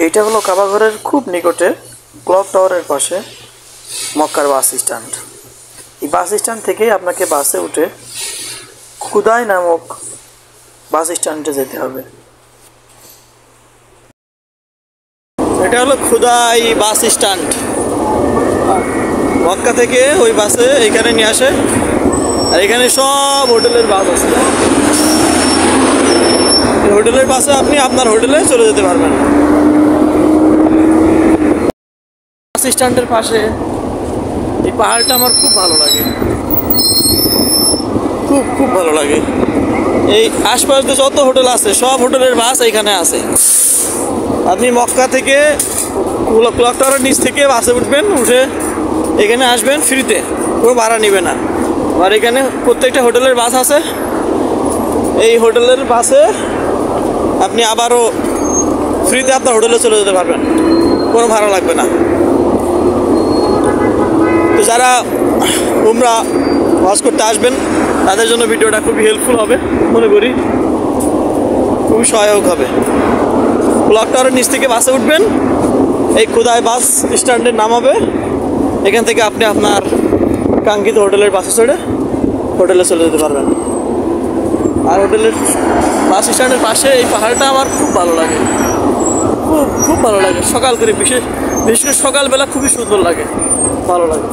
এটা হলো কাবাঘরের খুব নিকটে ক্লক টাওয়ারের পাশে মক্কার বাস স্ট্যান্ড। এই বাস স্ট্যান্ড থেকে আপনাকে বাসে উঠে খুদাই নামক বাস স্ট্যান্ডে যেতে হবে। এটা হলো খুদাই বাস স্ট্যান্ড। মক্কা থেকে ওই বাসে এখানে নিয়ে আসে, আর এখানে সব হোটেলের বাস আছে। হোটেলের বাসে আপনি আপনার হোটেলে চলে যেতে পারবেন। বাস স্ট্যান্ডের পাশে এই পাহাড়টা আমার খুব ভালো লাগে, খুব খুব ভালো লাগে। এই আশপাশে যত হোটেল আছে সব হোটেলের বাস এইখানে আছে। আপনি মক্কা থেকে ক্লক টাওয়ারের নিচ থেকে বাসে উঠবেন, উঠে এখানে আসবেন ফ্রিতে, কোনো ভাড়া নেবে না। আর এখানে প্রত্যেকটা হোটেলের বাস আছে। এই হোটেলের বাসে আপনি আবারও ফ্রিতে আপনার হোটেলে চলে যেতে পারবেন, কোনো ভাড়া লাগবে না। তো যারা উমরা হজ করতে আসবেন তাদের জন্য ভিডিওটা খুবই হেল্পফুল হবে মনে করি, খুবই সহায়ক হবে। ক্লক টাওয়ারের নিচ থেকে বাসে উঠবেন, এই খুদাই বাস স্ট্যান্ডে নামাবে, এখান থেকে আপনি আপনার কাঙ্ক্ষিত হোটেলের বাসে চড়ে হোটেলে চলে যেতে পারবেন। আর হোটেলের বাস স্ট্যান্ডের পাশে এই পাহাড়টা আমার খুব ভালো লাগে, খুব খুব ভালো লাগে। সকাল করে বিশেষ করে সকালবেলা খুবই সুন্দর লাগে, ভালো লাগে।